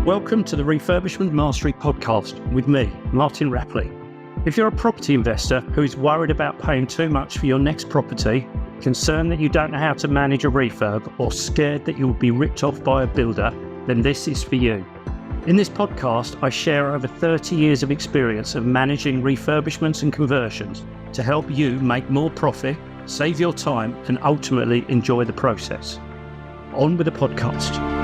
Welcome to the Refurbishment Mastery podcast with me, Martin Rapley. If you're a property investor who is worried about paying too much for your next property, concerned that you don't know how to manage a refurb, or scared that you will be ripped off by a builder, then this is for you. In this podcast, I share over 30 years of experience of managing refurbishments and conversions to help you make more profit, save your time, and ultimately enjoy the process. On with the podcast.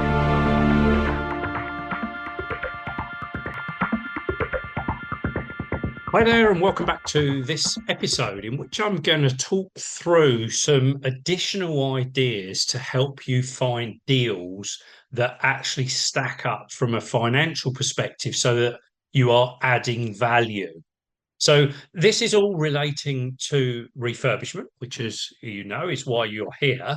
Hi there, and welcome back to this episode in which I'm going to talk through some additional ideas to help you find deals that actually stack up from a financial perspective so that you are adding value. So this is all relating to refurbishment, which, as you know, is why you're here,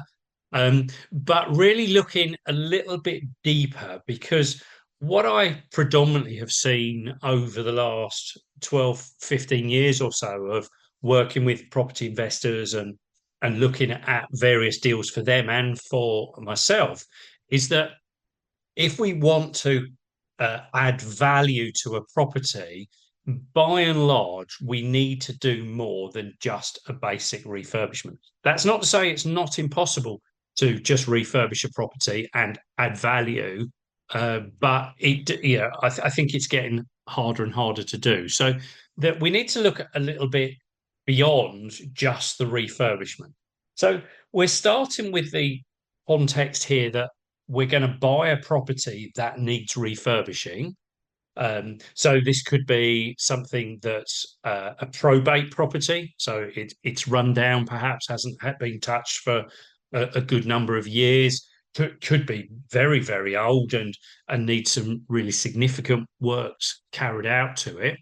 but really looking a little bit deeper, because what I predominantly have seen over the last 12, 15 years or so of working with property investors and looking at various deals for them and for myself is that if we want to add value to a property, by and large, we need to do more than just a basic refurbishment. That's not to say it's not impossible to just refurbish a property and add value. But I think it's getting harder and harder to do. So that we need to look a little bit beyond just the refurbishment. So we're starting with the context here that we're going to buy a property that needs refurbishing. So this could be something that's a probate property. So it's run down, perhaps hasn't been touched for a good number of years. Could be very, very old and needs some really significant works carried out to it,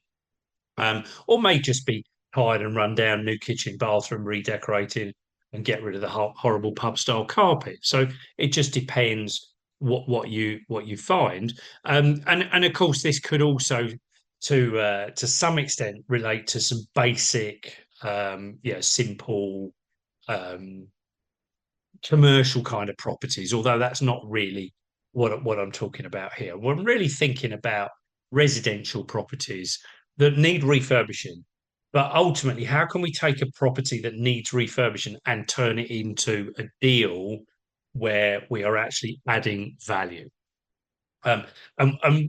or may just be tired and run down, new kitchen, bathroom redecorated, and get rid of the horrible pub style carpet. So it just depends what you find, and of course this could also to some extent relate to some basic, simple. Commercial kind of properties, although that's not really what I'm talking about here. Well, I'm really thinking about residential properties that need refurbishing. But ultimately, how can we take a property that needs refurbishing and turn it into a deal where we are actually adding value? And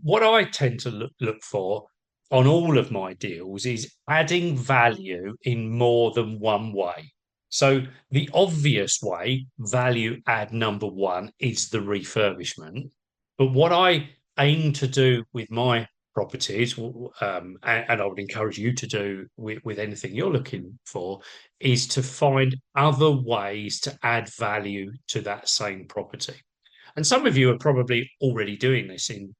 what I tend to look for on all of my deals is adding value in more than one way. So the obvious way, value add number one, is the refurbishment. But what I aim to do with my properties, and I would encourage you to do with anything you're looking for, is to find other ways to add value to that same property. And some of you are probably already doing this in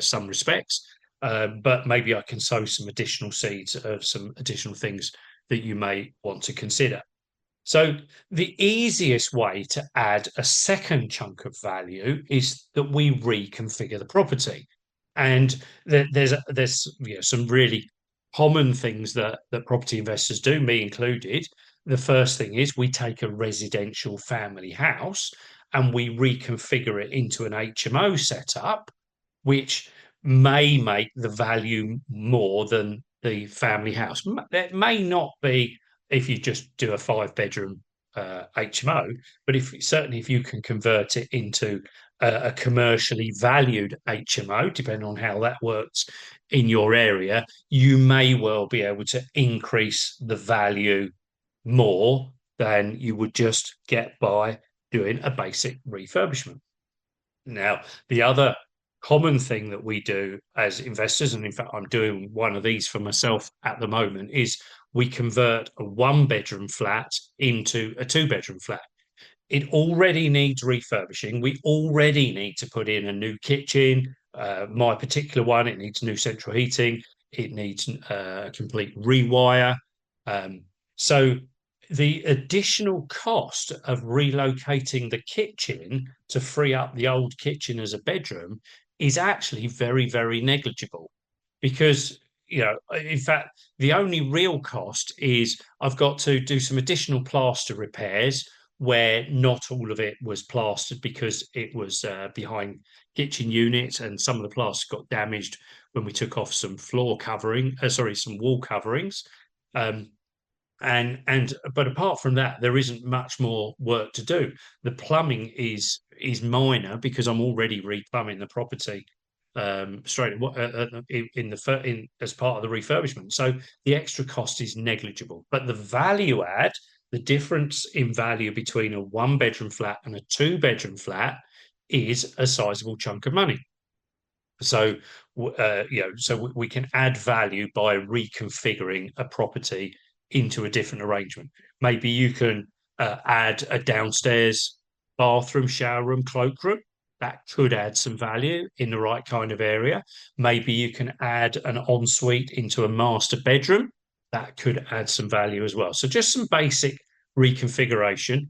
some respects, but maybe I can sow some additional seeds of some additional things that you may want to consider. So the easiest way to add a second chunk of value is that we reconfigure the property. And there's some really common things that property investors do, me included. The first thing is we take a residential family house and we reconfigure it into an HMO setup, which may make the value more than the family house. That may not be if you just do a 5-bedroom HMO, but certainly if you can convert it into a commercially valued HMO, depending on how that works in your area, you may well be able to increase the value more than you would just get by doing a basic refurbishment. Now, the other common thing that we do as investors, and in fact, I'm doing one of these for myself at the moment, is we convert a 1-bedroom flat into a 2-bedroom flat. It already needs refurbishing. We already need to put in a new kitchen. My particular one, it needs new central heating. It needs a complete rewire. So the additional cost of relocating the kitchen to free up the old kitchen as a bedroom is actually very, very negligible, because in fact, the only real cost is I've got to do some additional plaster repairs, where not all of it was plastered because it was behind kitchen units, and some of the plaster got damaged when we took off some floor covering, sorry, some wall coverings. Um, and but apart from that, there isn't much more work to do. The plumbing is minor because I'm already replumbing the property straight in as part of the refurbishment. So the extra cost is negligible, but the value add, the difference in value between a one-bedroom flat and a two-bedroom flat is a sizable chunk of money. So, so we can add value by reconfiguring a property into a different arrangement. Maybe you can add a downstairs bathroom, shower room, cloakroom. That could add some value in the right kind of area. Maybe you can add an ensuite into a master bedroom. That could add some value as well. So just some basic reconfiguration,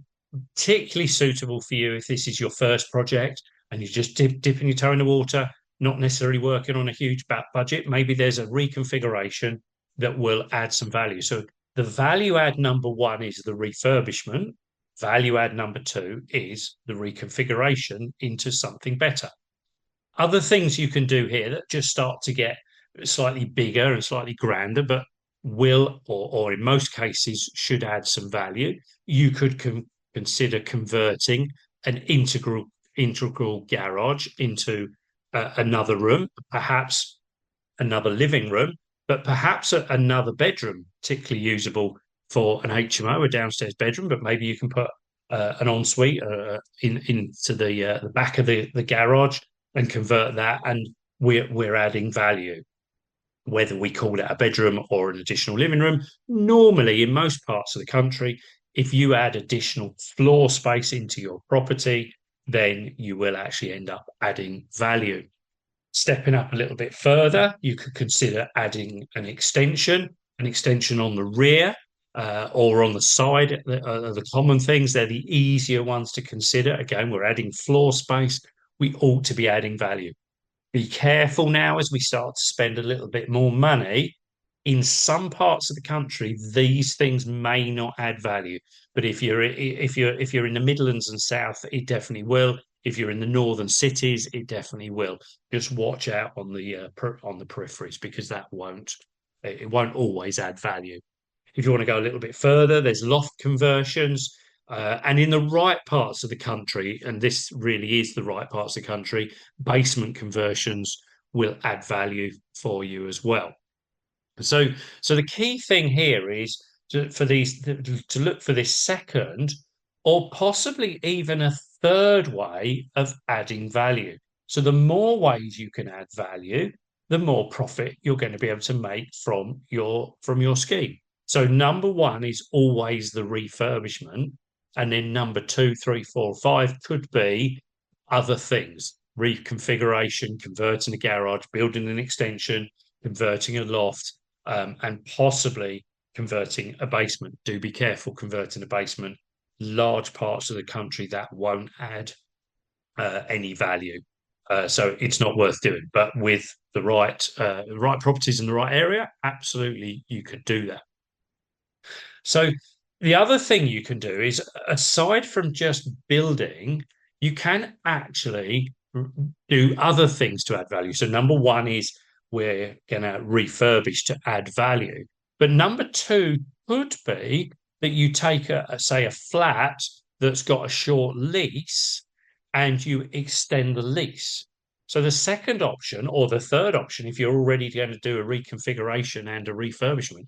particularly suitable for you if this is your first project and you're just dipping your toe in the water, not necessarily working on a huge budget. Maybe there's a reconfiguration that will add some value. So the value add number one is the refurbishment. Value add number two is the reconfiguration into something better. Other things you can do here that just start to get slightly bigger and slightly grander, but will, or in most cases, should add some value. You could consider converting an integral garage into another room, perhaps another living room, but perhaps another bedroom, particularly usable for an HMO, a downstairs bedroom. But maybe you can put an ensuite into the back of the garage and convert that, and we're adding value. Whether we call it a bedroom or an additional living room, normally in most parts of the country, if you add additional floor space into your property, then you will actually end up adding value. Stepping up a little bit further, you could consider adding an extension on the rear or on the side. The common things, they're the easier ones to consider. Again, we're adding floor space. We ought to be adding value. Be careful now as we start to spend a little bit more money. In some parts of the country, these things may not add value, but if you're in the Midlands and South, it definitely will. If you're in the northern cities, it definitely will. Just watch out on the peripheries because it won't always add value. If you want to go a little bit further, there's loft conversions. And in the right parts of the country, and this really is the right parts of the country, basement conversions will add value for you as well. So the key thing here is to look for this second or possibly even a third way of adding value. So the more ways you can add value, the more profit you're going to be able to make from your scheme. So number one is always the refurbishment, and then number two, three, four, five could be other things: reconfiguration, converting a garage, building an extension, converting a loft, and possibly converting a basement. Do be careful converting a basement. Large parts of the country that won't add any value. So it's not worth doing. But with the right properties in the right area, absolutely you could do that. So the other thing you can do is, aside from just building, you can actually do other things to add value. So number one is we're going to refurbish to add value. But number two could be that you take say a flat that's got a short lease and you extend the lease. So the second option, or the third option, if you're already going to do a reconfiguration and a refurbishment,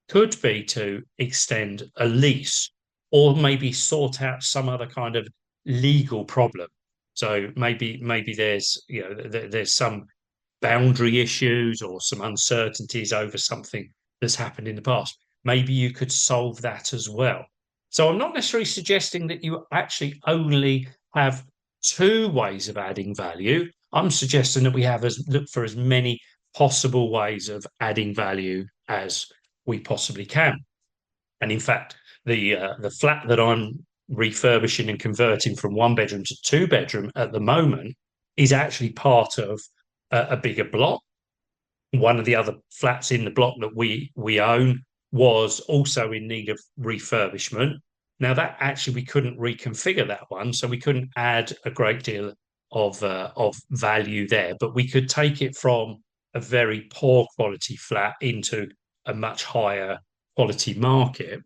could be to extend a lease or maybe sort out some other kind of legal problem. So maybe there's some boundary issues or some uncertainties over something that's happened in the past. Maybe you could solve that as well. So I'm not necessarily suggesting that you actually only have two ways of adding value. I'm suggesting that we look for as many possible ways of adding value as we possibly can. And in fact, the flat that I'm refurbishing and converting from one bedroom to two bedroom at the moment is actually part of a bigger block. One of the other flats in the block that we own was also in need of refurbishment. Now that actually we couldn't reconfigure that one, so we couldn't add a great deal of value there, but we could take it from a very poor quality flat into a much higher quality market.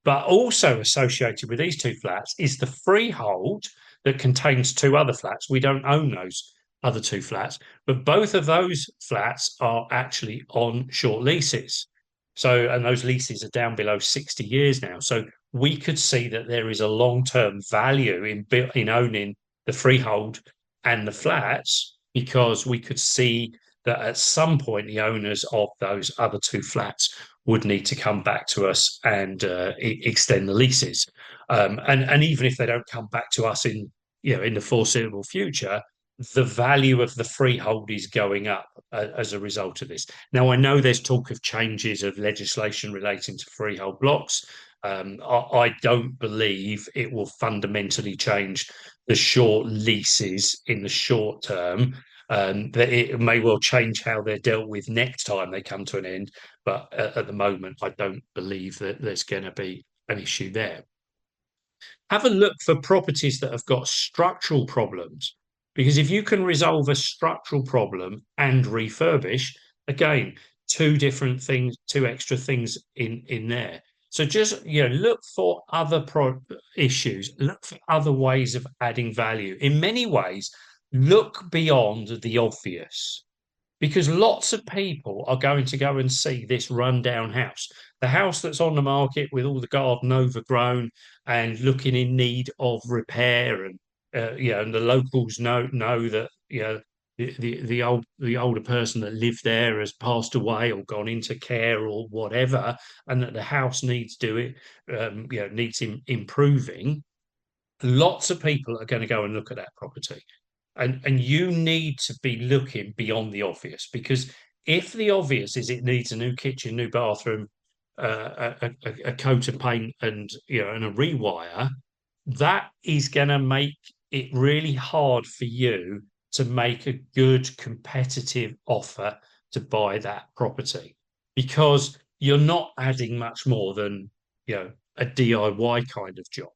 But also associated with these two flats is the freehold that contains two other flats. We don't own those other two flats, but both of those flats are actually on short leases. So, and those leases are down below 60 years now. So we could see that there is a long-term value in owning the freehold and the flats, because we could see that at some point the owners of those other two flats would need to come back to us and extend the leases. And even if they don't come back to us in the foreseeable future, the value of the freehold is going up as a result of this. Now, I know there's talk of changes of legislation relating to freehold blocks. I don't believe it will fundamentally change the short leases in the short term. That it may well change how they're dealt with next time they come to an end. But at the moment, I don't believe that there's going to be an issue there. Have a look for properties that have got structural problems, because if you can resolve a structural problem and refurbish, again, two different things, two extra things in there. So just look for other issues, look for other ways of adding value. In many ways, look beyond the obvious, because lots of people are going to go and see this rundown house, the house that's on the market with all the garden overgrown and looking in need of repair, and and the locals know that the older person that lived there has passed away or gone into care or whatever, and that the house needs needs improving. Lots of people are going to go and look at that property, and you need to be looking beyond the obvious, because if the obvious is it needs a new kitchen, new bathroom, a coat of paint, and and a rewire, that is going to make it really hard for you to make a good competitive offer to buy that property, because you're not adding much more than a DIY kind of job.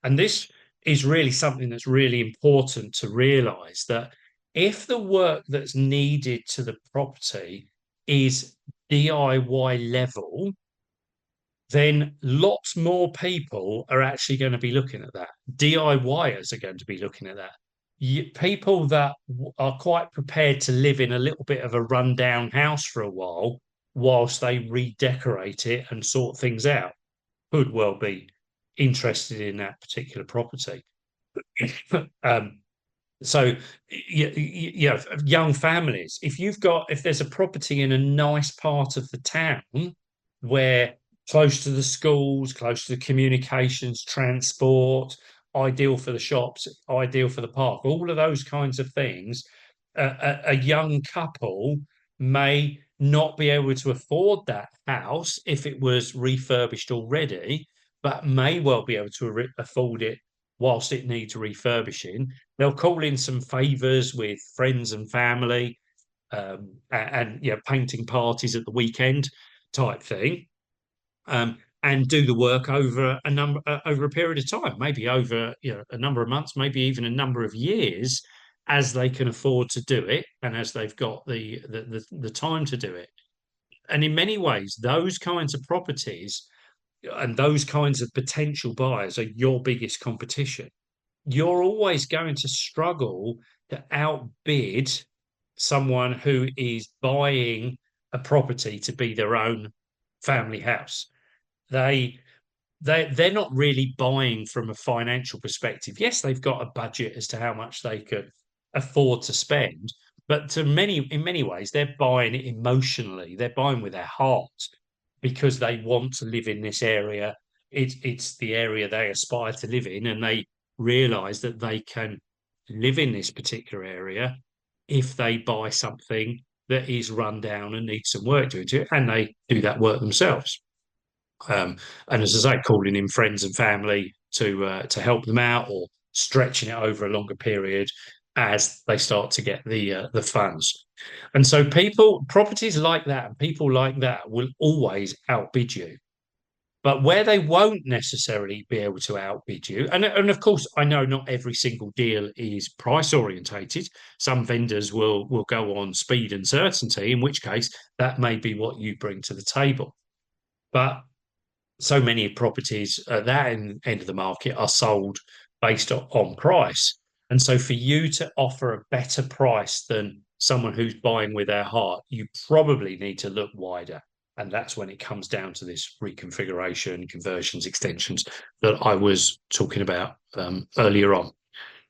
And this is really something that's really important to realize, that if the work that's needed to the property is DIY level, then lots more people are actually going to be looking at that. DIYers are going to be looking at that. People that are quite prepared to live in a little bit of a rundown house for a while whilst they redecorate it and sort things out could well be interested in that particular property. um, so, young families, if there's a property in a nice part of the town where close to the schools, close to the communications, transport, ideal for the shops, ideal for the park, all of those kinds of things, a young couple may not be able to afford that house if it was refurbished already, but may well be able to afford it whilst it needs refurbishing. They'll call in some favors with friends and family, and painting parties at the weekend type thing, and do the work over a period of time, maybe over a number of months, maybe even a number of years, as they can afford to do it and as they've got the time to do it. And in many ways, those kinds of properties and those kinds of potential buyers are your biggest competition. You're always going to struggle to outbid someone who is buying a property to be their own family house. They're not really buying from a financial perspective. Yes, they've got a budget as to how much they could afford to spend, but in many ways, they're buying it emotionally. They're buying with their heart, because they want to live in this area. It's the area they aspire to live in, and they realize that they can live in this particular area if they buy something that is run down and needs some work doing to it, and they do that work themselves. And as I say, calling in friends and family to help them out, or stretching it over a longer period as they start to get the funds. And so properties like that, and people like that will always outbid you. But where they won't necessarily be able to outbid you, and of course, I know not every single deal is price orientated. Some vendors will go on speed and certainty, in which case that may be what you bring to the table. But so many properties at that end of the market are sold based on price. And so for you to offer a better price than someone who's buying with their heart, you probably need to look wider. And that's when it comes down to this reconfiguration, conversions, extensions that I was talking about earlier on.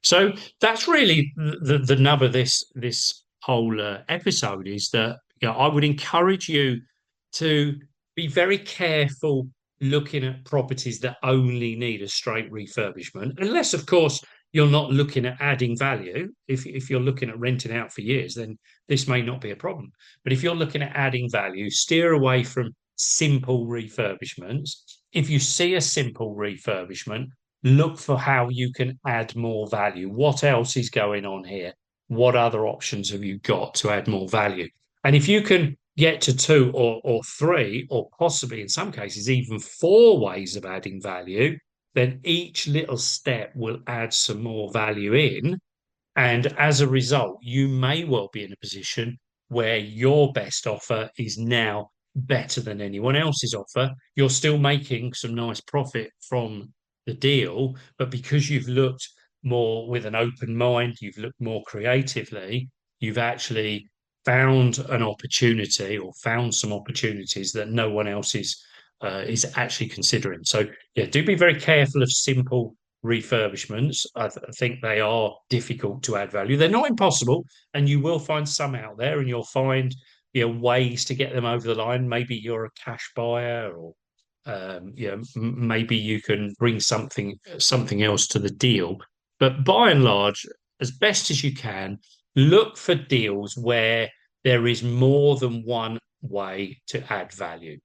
So that's really the nub of this whole episode, is that I would encourage you to be very careful looking at properties that only need a straight refurbishment, unless, of course, you're not looking at adding value. If you're looking at renting out for years, then this may not be a problem. But if you're looking at adding value, steer away from simple refurbishments. If you see a simple refurbishment, look for how you can add more value. What else is going on here? What other options have you got to add more value? And if you can get to two or three, or possibly in some cases even four ways of adding value, then each little step will add some more value in. And as a result, you may well be in a position where your best offer is now better than anyone else's offer. You're still making some nice profit from the deal, but because you've looked more with an open mind, you've looked more creatively, you've actually found an opportunity, or found some opportunities that no one else is actually considering. So yeah, do be very careful of simple refurbishments. I think they are difficult to add value. They're not impossible, and you will find some out there, and you'll find ways to get them over the line. Maybe you're a cash buyer, or maybe you can bring something else to the deal. But by and large, as best as you can, look for deals where there is more than one way to add value.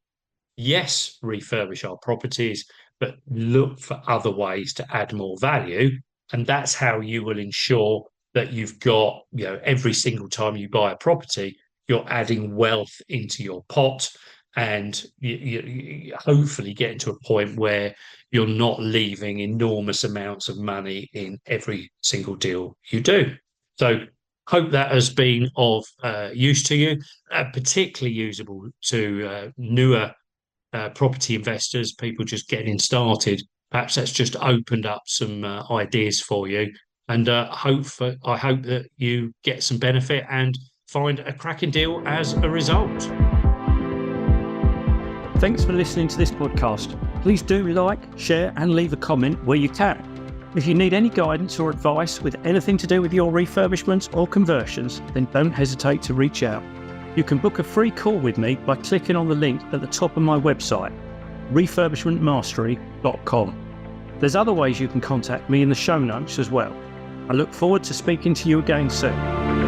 Yes, refurbish our properties, but look for other ways to add more value. And that's how you will ensure that you've got, every single time you buy a property, you're adding wealth into your pot, and you hopefully getting to a point where you're not leaving enormous amounts of money in every single deal you do. So hope that has been of use to you, particularly usable to newer property investors, people just getting started. Perhaps that's just opened up some ideas for you, and I hope that you get some benefit and find a cracking deal as a result. Thanks for listening to this podcast. Please do like, share, and leave a comment where you can. If you need any guidance or advice with anything to do with your refurbishments or conversions, then don't hesitate to reach out. You can book a free call with me by clicking on the link at the top of my website, refurbishmentmastery.com. There's other ways you can contact me in the show notes as well. I look forward to speaking to you again soon.